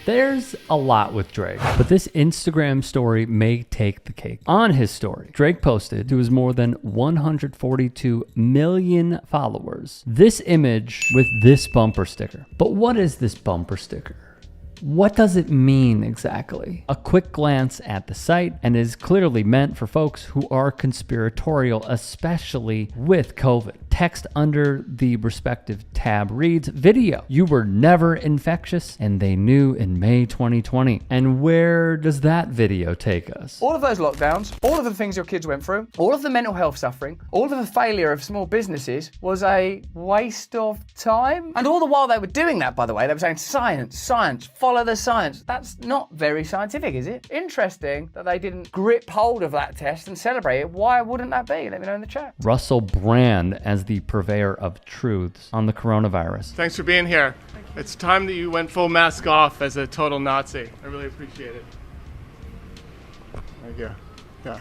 There's a lot with Drake, but this Instagram story may take the cake. On his story, Drake posted to his more than 142 million followers this image with this bumper sticker. But what is this bumper sticker? What does it mean exactly? A quick glance at the site, and is clearly meant for folks who are conspiratorial, especially with COVID. Text under the respective tab reads, video, you were never infectious, and they knew in May 2020. And where does that video take us? All of those lockdowns, all of the things your kids went through, all of the mental health suffering, all of the failure of small businesses was a waste of time. And all the while they were doing that, by the way, they were saying science, science, follow the science. That's not very scientific, is it? Interesting that they didn't grip hold of that test and celebrate it. Why wouldn't that be? Let me know in the chat. Russell Brand as the purveyor of truths on the coronavirus. Thanks for being here. It's time that you went full mask off as a total Nazi. I really appreciate it. Thank you. Yeah.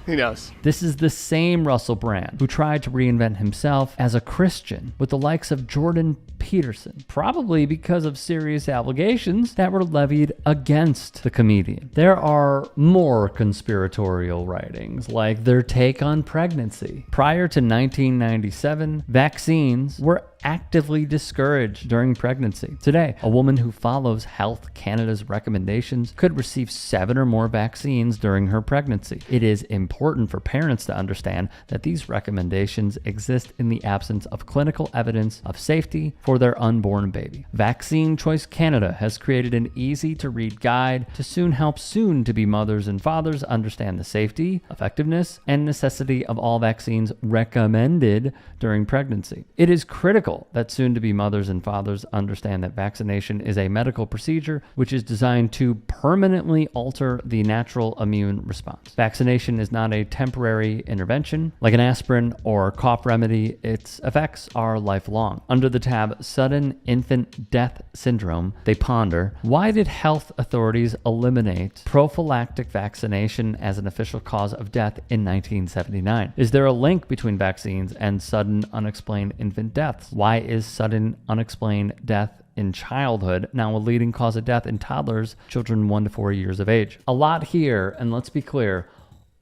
He knows. This is the same Russell Brand who tried to reinvent himself as a Christian with the likes of Jordan Peterson, probably because of serious allegations that were levied against the comedian. There are more conspiratorial writings, like their take on pregnancy. Prior to 1997, vaccines were actively discouraged during pregnancy. Today, a woman who follows Health Canada's recommendations could receive 7 or more vaccines during her pregnancy. It is important for parents to understand that these recommendations exist in the absence of clinical evidence of safety for their unborn baby. Vaccine Choice Canada has created an easy-to-read guide to soon help soon-to-be mothers and fathers understand the safety, effectiveness, and necessity of all vaccines recommended during pregnancy. It is critical that soon-to-be mothers and fathers understand that vaccination is a medical procedure which is designed to permanently alter the natural immune response. Vaccination is not a temporary intervention like an aspirin or cough remedy. Its effects are lifelong. Under the tab Sudden Infant Death Syndrome, they ponder, why did health authorities eliminate prophylactic vaccination as an official cause of death in 1979? Is there a link between vaccines and sudden unexplained infant deaths? Why is sudden unexplained death in childhood now a leading cause of death in toddlers, children 1 to 4 years of age? A lot here, and let's be clear,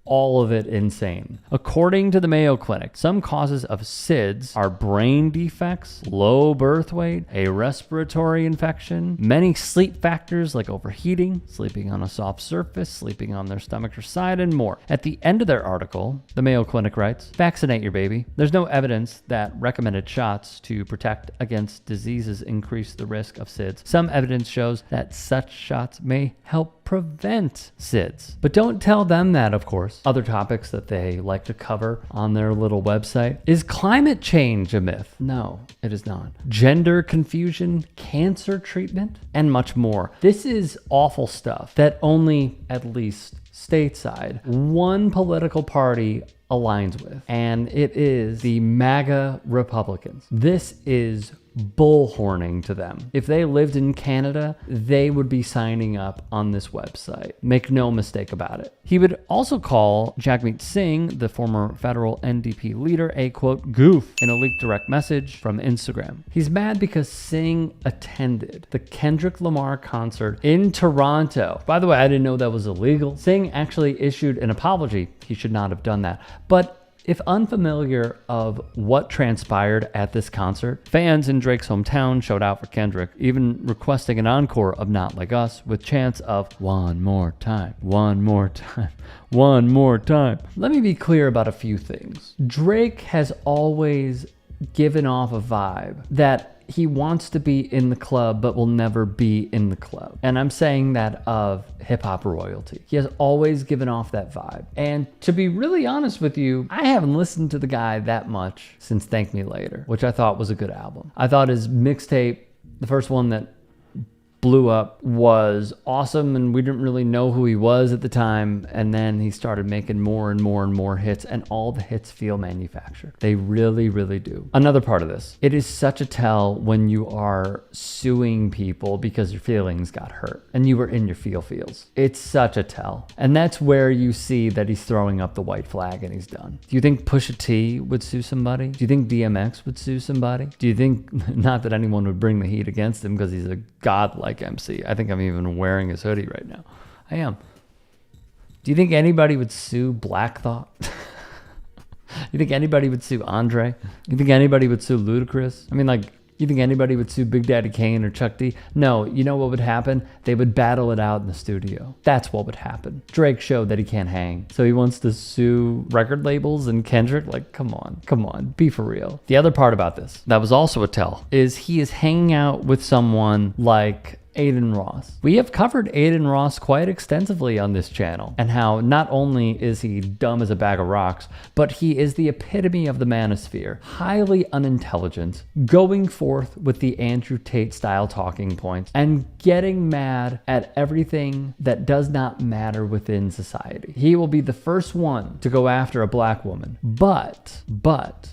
all of it insane. According to the Mayo Clinic, some causes of SIDS are brain defects, low birth weight, a respiratory infection, many sleep factors like overheating, sleeping on a soft surface, sleeping on their stomach or side, and more. At the end of their article, the Mayo Clinic writes, vaccinate your baby. There's no evidence that recommended shots to protect against diseases increase the risk of SIDS. Some evidence shows that such shots may help prevent SIDS. But don't tell them that, of course. Other topics that they like to cover on their little website. Is climate change a myth? No, it is not. Gender confusion, cancer treatment, and much more. This is awful stuff that only, at least stateside, one political party aligns with, and it is the MAGA Republicans. This is bullhorning to them. If they lived in Canada, they would be signing up on this website. Make no mistake about it. He would also call Jagmeet Singh, the former federal NDP leader, a quote, goof in a leaked direct message from Instagram. He's mad because Singh attended the Kendrick Lamar concert in Toronto. By the way, I didn't know that was illegal. Singh actually issued an apology. He should not have done that. But if unfamiliar of what transpired at this concert, fans in Drake's hometown showed out for Kendrick, even requesting an encore of Not Like Us with chants of one more time, one more time, one more time. Let me be clear about a few things. Drake has always given off a vibe that he wants to be in the club but will never be in the club. And I'm saying that of hip-hop royalty. He has always given off that vibe. And to be really honest with you, I haven't listened to the guy that much since Thank Me Later, which I thought was a good album. I thought his mixtape, the first one that blew up, was awesome, and we didn't really know who he was at the time. And then he started making more and more and more hits, and all the hits feel manufactured. They really, really do. Another part of this, it is such a tell when you are suing people because your feelings got hurt and you were in your feels. It's such a tell. And that's where you see that he's throwing up the white flag and he's done. Do you think Pusha T would sue somebody? Do you think DMX would sue somebody? Do you think, not that anyone would bring the heat against him because he's a godlike MC. I think I'm even wearing his hoodie right now. I am. Do you think anybody would sue Black Thought? You think anybody would sue Andre? You think anybody would sue Ludacris? I mean, like, you think anybody would sue Big Daddy Kane or Chuck D? No, you know what would happen? They would battle it out in the studio. That's what would happen. Drake showed that he can't hang, so he wants to sue record labels and Kendrick. Like, come on, be for real. The other part about this, that was also a tell, is he is hanging out with someone like Aiden Ross. We have covered Aiden Ross quite extensively on this channel, and how not only is he dumb as a bag of rocks, but he is the epitome of the manosphere. Highly unintelligent, going forth with the Andrew Tate style talking points, and getting mad at everything that does not matter within society. He will be the first one to go after a black woman, but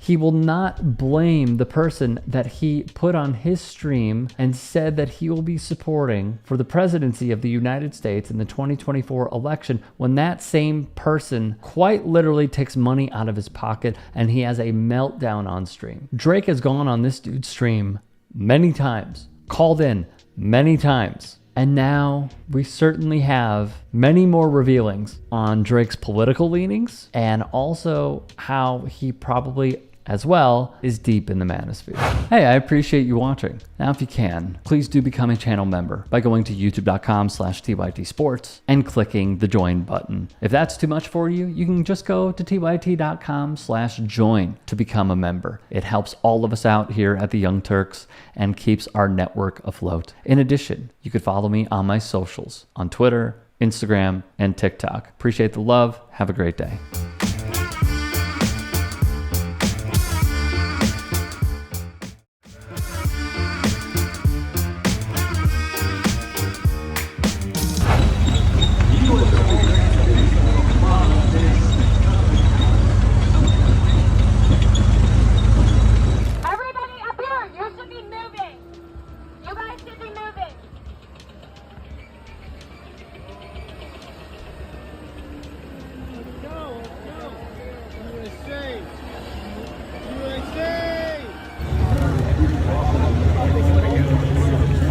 he will not blame the person that he put on his stream and said that he will be supporting for the presidency of the United States in the 2024 election, when that same person quite literally takes money out of his pocket and he has a meltdown on stream. Drake has gone on this dude's stream many times, called in many times, and now we certainly have many more revealings on Drake's political leanings, and also how he probably as well is deep in the manosphere. Hey, I appreciate you watching. Now, if you can, please do become a channel member by going to youtube.com/TYTsports and clicking the join button. If that's too much for you, you can just go to tyt.com/join to become a member. It helps all of us out here at the Young Turks and keeps our network afloat. In addition, you could follow me on my socials on Twitter, Instagram, and TikTok. Appreciate the love. Have a great day.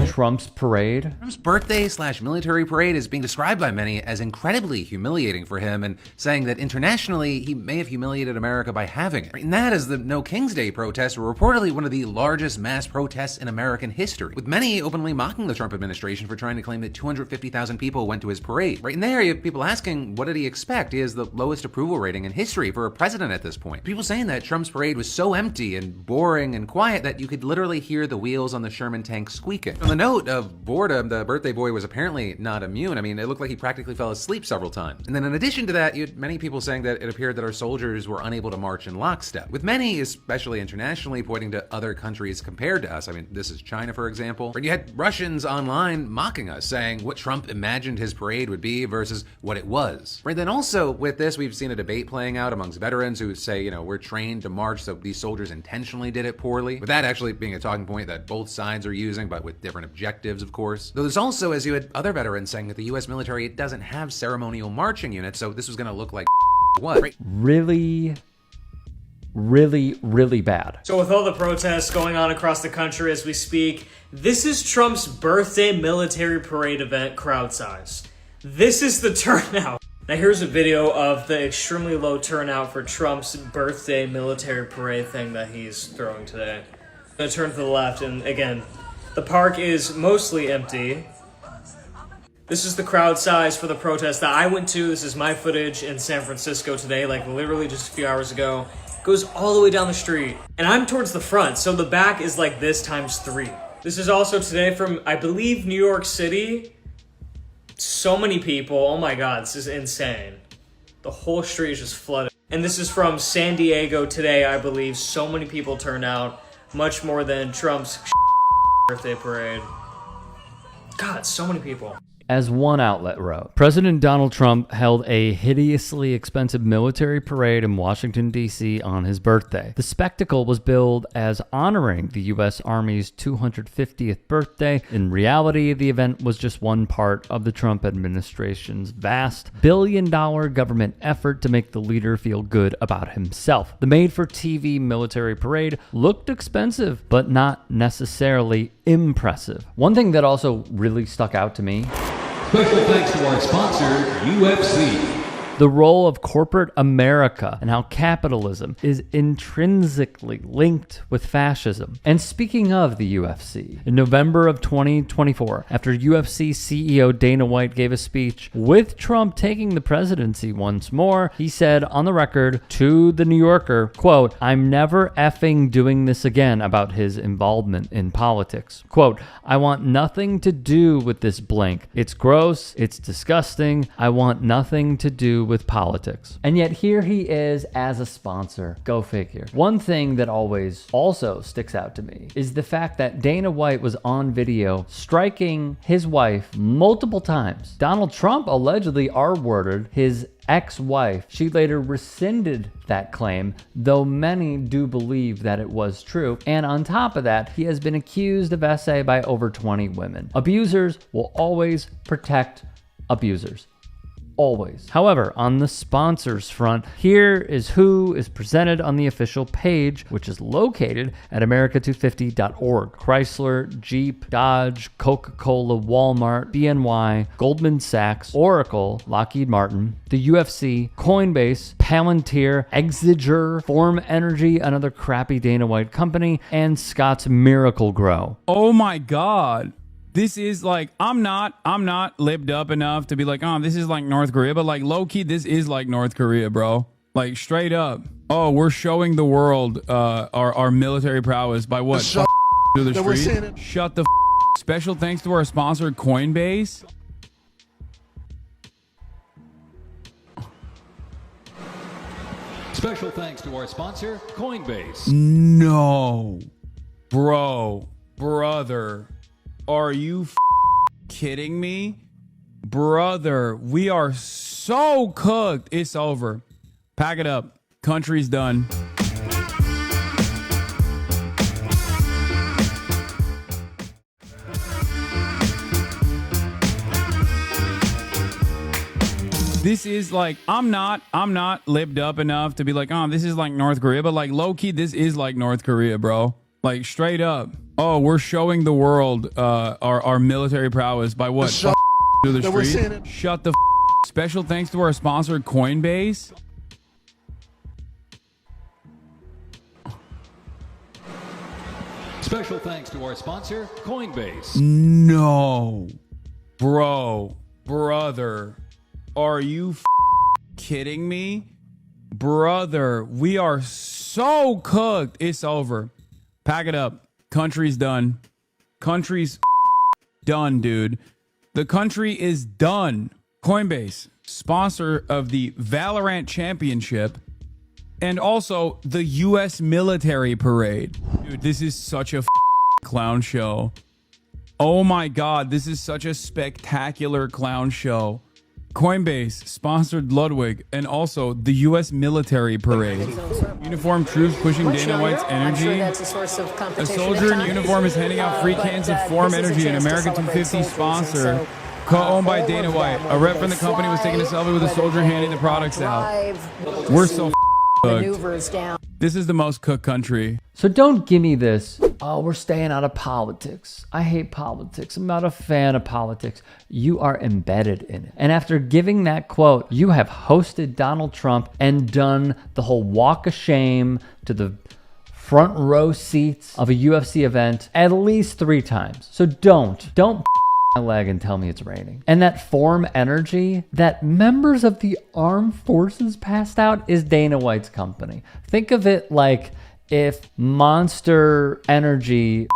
Trump's parade. Trump's birthday/military parade is being described by many as incredibly humiliating for him, and saying that internationally he may have humiliated America by having it. And that is the No King's Day protests were reportedly one of the largest mass protests in American history, with many openly mocking the Trump administration for trying to claim that 250,000 people went to his parade. Right in there, you have people asking, what did he expect? He has the lowest approval rating in history for a president at this point. People saying that Trump's parade was so empty and boring and quiet that you could literally hear the wheels on the Sherman tank squeaking. On the note of boredom, the birthday boy was apparently not immune. I mean, it looked like he practically fell asleep several times. And then in addition to that, you had many people saying that it appeared that our soldiers were unable to march in lockstep, with many, especially internationally, pointing to other countries compared to us. I mean, this is China, for example. But you had Russians online mocking us, saying what Trump imagined his parade would be versus what it was. Right, then also with this, we've seen a debate playing out amongst veterans who say, you know, we're trained to march, so these soldiers intentionally did it poorly. With that actually being a talking point that both sides are using, but with different objectives, of course. Though there's also, as you had other veterans saying, that the US military doesn't have ceremonial marching units, so this was gonna look like what? Right? Really bad. So with all the protests going on across the country as we speak, this is Trump's birthday military parade event crowd size. This is the turnout. Now here's a video of the extremely low turnout for Trump's birthday military parade thing that he's throwing today. I'm gonna turn to the left, and again, the park is mostly empty. This is the crowd size for the protest that I went to. This is my footage in San Francisco today, like literally just a few hours ago. It goes all the way down the street. And I'm towards the front, so the back is like this times 3. This is also today from, I believe, New York City. So many people, oh my God, this is insane. The whole street is just flooded. And this is from San Diego today, I believe. So many people turned out, much more than Trump's birthday parade. God, so many people. As one outlet wrote, President Donald Trump held a hideously expensive military parade in Washington, D.C. on his birthday. The spectacle was billed as honoring the U.S. Army's 250th birthday. In reality, the event was just one part of the Trump administration's vast billion-dollar government effort to make the leader feel good about himself. The made-for-TV military parade looked expensive, but not necessarily impressive. One thing that also really stuck out to me: special thanks to our sponsor, UFC. The role of corporate America and how capitalism is intrinsically linked with fascism. And speaking of the UFC, in November of 2024, after UFC CEO Dana White gave a speech with Trump taking the presidency once more, he said on the record to The New Yorker, quote, "I'm never effing doing this again," about his involvement in politics. Quote, "I want nothing to do with this blank. It's gross. It's disgusting. I want nothing to do with politics." And yet here he is as a sponsor. Go figure. One thing that always also sticks out to me is the fact that Dana White was on video striking his wife multiple times. Donald Trump allegedly R-worded his ex-wife. She later rescinded that claim, though many do believe that it was true. And on top of that, he has been accused of SA by over 20 women. Abusers will always protect abusers. Always. However, on the sponsors front, here is who is presented on the official page, which is located at America250.org. Chrysler, Jeep, Dodge, Coca-Cola, Walmart, BNY, Goldman Sachs, Oracle, Lockheed Martin, the UFC, Coinbase, Palantir, Exeger, Form Energy, another crappy Dana White company, and Scott's Miracle-Gro. Oh my God. This is like, I'm not libbed up enough to be like, oh, this is like North Korea, but like low key, this is like North Korea, bro. Like straight up. Oh, we're showing the world our military prowess by what? To the street? Shut the Special thanks to our sponsor, Coinbase. Special thanks to our sponsor, Coinbase. No. Brother. Are you kidding me? Brother, we are so cooked. It's over. Pack it up. Country's done. This is like, I'm not libbed up enough to be like, oh, this is like North Korea, but like low key, this is like North Korea, bro. Like straight up. Oh, we're showing the world our military prowess by what? To the street? Shut the Special thanks to our sponsor, Coinbase. Special thanks to our sponsor, Coinbase. No. Brother. Are you kidding me? Brother, we are so cooked. It's over. Pack it up. Country's done. Country's done, dude. The country is done. Coinbase, sponsor of the Valorant Championship and also the U.S. military parade. Dude, this is such a clown show. Oh my God, this is such a spectacular clown show. Coinbase sponsored Ludwig and also the U.S. military parade. Uniformed troops pushing Dana White's energy. A soldier in uniform is handing out free cans of Form Energy, an America 250 sponsor, co-owned by Dana White. A rep from the company was taking a selfie with a soldier handing the products out. We're so cooked. This is the most cooked country. So don't give me this, oh, we're staying out of politics. I hate politics. I'm not a fan of politics. You are embedded in it. And after giving that quote, you have hosted Donald Trump and done the whole walk of shame to the front row seats of a UFC event at least 3 times. So don't my leg and tell me it's raining. And that Form Energy that members of the armed forces passed out is Dana White's company. Think of it like if Monster Energy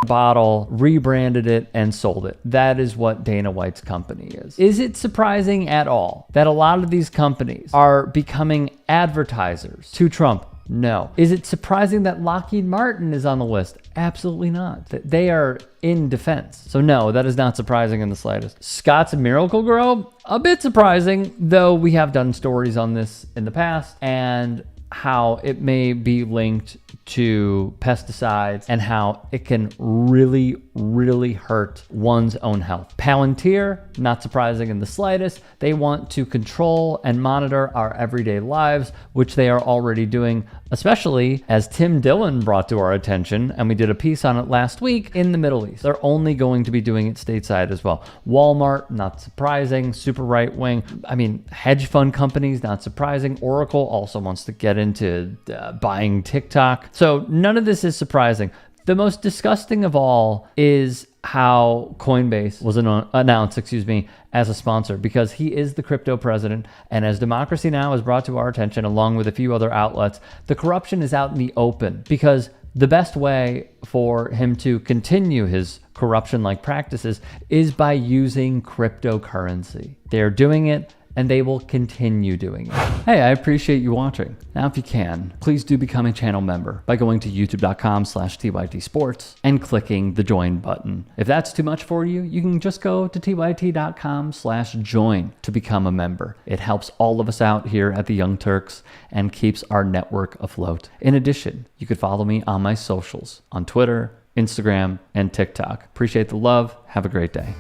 bottle rebranded it and sold it. That is what Dana White's company is. Is it surprising at all that a lot of these companies are becoming advertisers to Trump? No. Is it surprising that Lockheed Martin is on the list? Absolutely not. They are in defense. So no, that is not surprising in the slightest. Scott's Miracle-Gro, a bit surprising, though we have done stories on this in the past and how it may be linked to pesticides and how it can really, really hurt one's own health. Palantir, not surprising in the slightest. They want to control and monitor our everyday lives, which they are already doing, especially as Tim Dillon brought to our attention, and we did a piece on it last week, in the Middle East. They're only going to be doing it stateside as well. Walmart, not surprising. Super right wing. I mean, hedge fund companies, not surprising. Oracle also wants to get into buying TikTok. So none of this is surprising. The most disgusting of all is how Coinbase was announced, as a sponsor, because he is the crypto president. And as Democracy Now! Has brought to our attention, along with a few other outlets, the corruption is out in the open, because the best way for him to continue his corruption-like practices is by using cryptocurrency. They're doing it, and they will continue doing it. Hey, I appreciate you watching. Now, if you can, please do become a channel member by going to youtube.com/TYTsports and clicking the join button. If that's too much for you, you can just go to tyt.com/join to become a member. It helps all of us out here at the Young Turks and keeps our network afloat. In addition, you could follow me on my socials on Twitter, Instagram, and TikTok. Appreciate the love. Have a great day.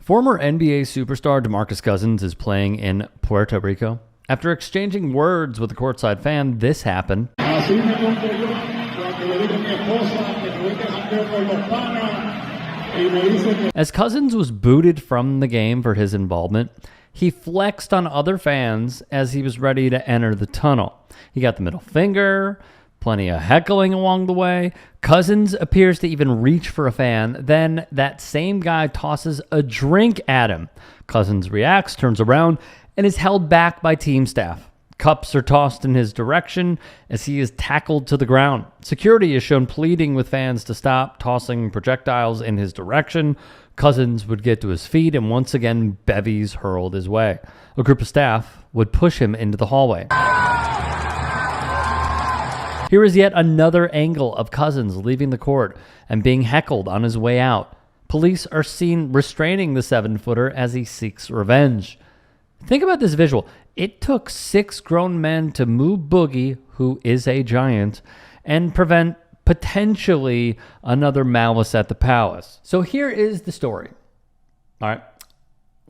Former NBA superstar Demarcus Cousins is playing in Puerto Rico. After exchanging words with a courtside fan, this happened. As Cousins was booted from the game for his involvement, he flexed on other fans as he was ready to enter the tunnel. He got the middle finger, plenty of heckling along the way. Cousins appears to even reach for a fan. Then that same guy tosses a drink at him. Cousins reacts, turns around, and is held back by team staff. Cups are tossed in his direction as he is tackled to the ground. Security is shown pleading with fans to stop tossing projectiles in his direction. Cousins would get to his feet, and once again, bevies hurled his way. A group of staff would push him into the hallway. Here is yet another angle of Cousins leaving the court and being heckled on his way out. Police are seen restraining the 7-footer as he seeks revenge. Think about this visual. It took 6 grown men to move Boogie, who is a giant, and prevent potentially another malice at the palace. So here is the story. All right.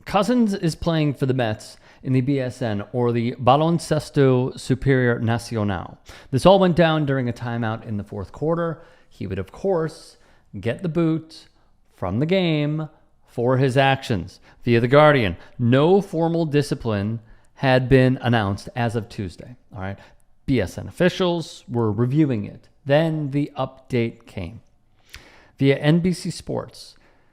Cousins is playing for the Mets in the BSN, or the Baloncesto Superior Nacional. This all went down during a timeout in the 4th quarter. He would, of course, get the boot from the game for his actions. Via The Guardian, no formal discipline had been announced as of Tuesday. All right. BSN officials were reviewing it. Then the update came. Via NBC Sports,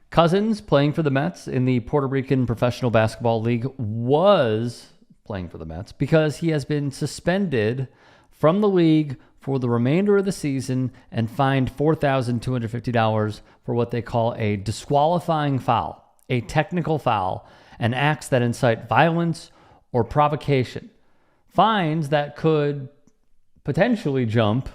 Cousins, playing for the Mets in the Puerto Rican Professional Basketball League, was playing for the Mets because he has been suspended from the league for the remainder of the season and fined $4,250 for what they call a disqualifying foul, a technical foul, and acts that incite violence or provocation. Fines that could potentially jump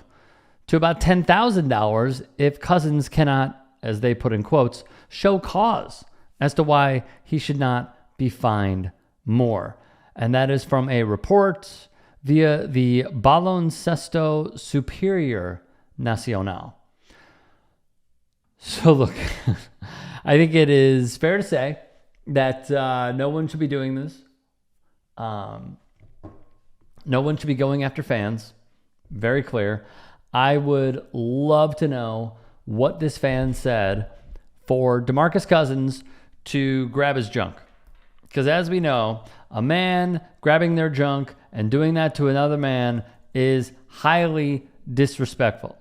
to about $10,000 if Cousins cannot, as they put in quotes, show cause as to why he should not be fined more. And that is from a report via the Baloncesto Superior Nacional. So look, I think it is fair to say that no one should be doing this. No one should be going after fans. Very clear. I would love to know what this fan said for Demarcus Cousins to grab his junk. Because as we know, a man grabbing their junk and doing that to another man is highly disrespectful.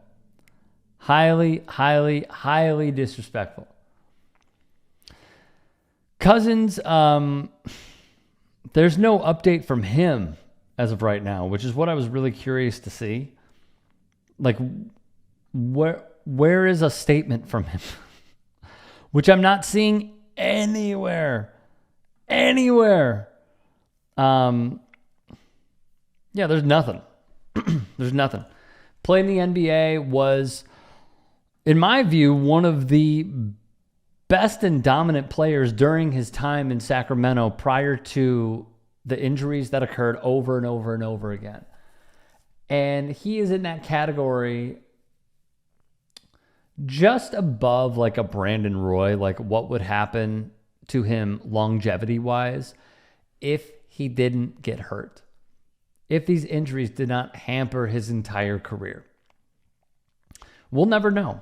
Highly, highly, highly disrespectful. Cousins, there's no update from him as of right now, which is what I was really curious to see. Like, where is a statement from him? Which I'm not seeing anywhere. Anywhere. Yeah, there's nothing. There's nothing. Playing the NBA was, in my view, one of the best and dominant players during his time in Sacramento prior to the injuries that occurred over and over and over again. And he is in that category just above like a Brandon Roy, like what would happen to him longevity-wise if he didn't get hurt, if these injuries did not hamper his entire career. We'll never know.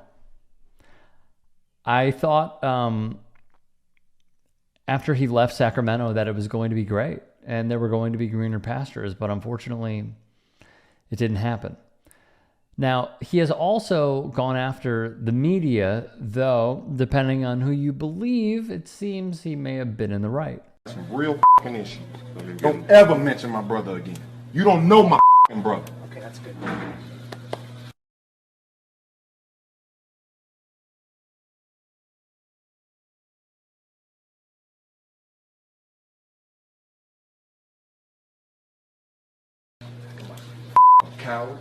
I thought after he left Sacramento that it was going to be great and there were going to be greener pastures, but unfortunately it didn't happen. Now, he has also gone after the media, though, depending on who you believe, it seems he may have been in the right. Some real fucking issues. Don't ever mention my brother again. You don't know my fucking brother. Okay, that's good. Coward.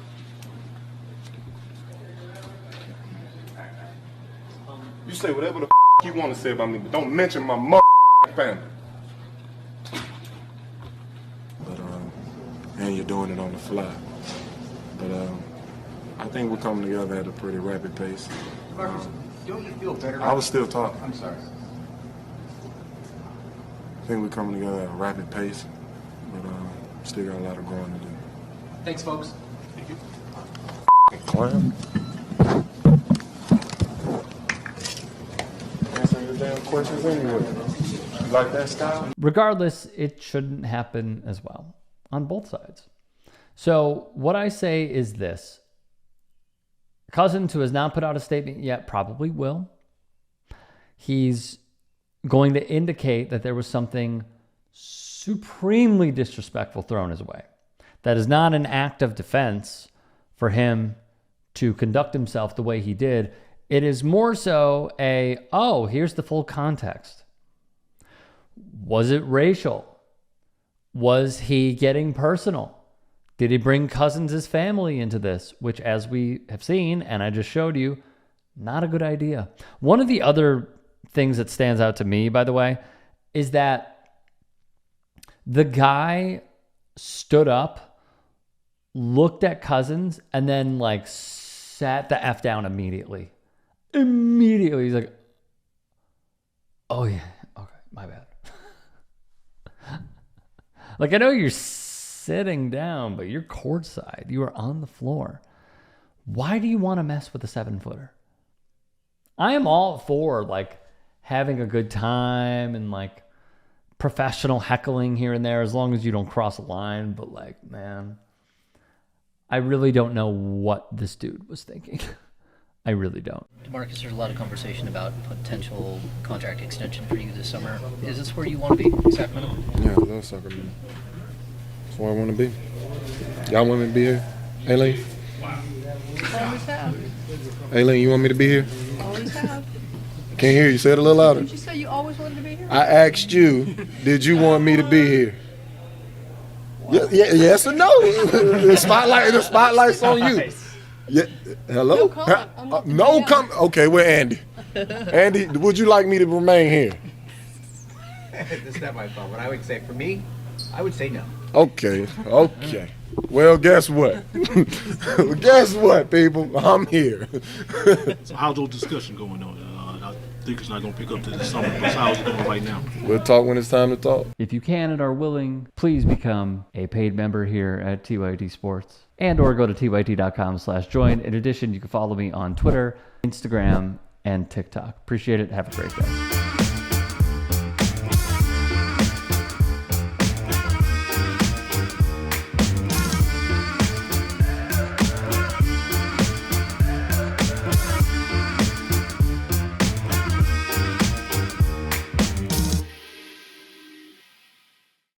You say whatever the you want to say about me, but don't mention my family. But and you're doing it on the fly. But I think we're coming together at a pretty rapid pace. Marcus, don't you feel better? I was still talking. I'm sorry. I think we're coming together at a rapid pace, but still got a lot of growing to do. Thanks, folks. Thank you. Clown. Answering your damn questions anyway. You like that style? Regardless, it shouldn't happen as well on both sides. So what I say is this. Cousins, who has not put out a statement yet, probably will. He's going to indicate that there was something supremely disrespectful thrown his way. That is not an act of defense for him to conduct himself the way he did. It is more so here's the full context. Was it racial? Was he getting personal? Did he bring Cousins' family into this? Which, as we have seen, and I just showed you, not a good idea. One of the other things that stands out to me, by the way, is that the guy stood up, looked at Cousins, and then like sat the F down immediately. Immediately. He's like, oh yeah, okay, my bad. Like, I know you're sitting down, but you're courtside. You are on the floor. Why do you want to mess with a 7-footer? I am all for like having a good time and like professional heckling here and there, as long as you don't cross a line. But like, man, I really don't know what this dude was thinking. I really don't. Demarcus, there's a lot of conversation about potential contract extension for you this summer. Is this where you want to be, Sacramento? Yeah, I love Sacramento. That's where I want to be. Y'all want me to be here? Aileen? Always have. Aileen, you want me to be here? Always have. Can't hear you. Say it a little louder. Did you say you always wanted to be here? I asked you, did you want me to be here? Yes or no? The spotlight's on you. Yeah. Hello? No comment. I'm not No comment. Okay, where Andy? Andy, would you like me to remain here? That's not my fault. What I would say for me, I would say no. Okay. Well, guess what? Guess what, people? I'm here. So how's your discussion going on? I think it's not going to pick up to the summer, but how's it going right now? We'll talk when it's time to talk. If you can and are willing, please become a paid member here at TYT Sports and or go to tyt.com/join. In addition, you can follow me on Twitter, Instagram, and TikTok. Appreciate it. Have a great day.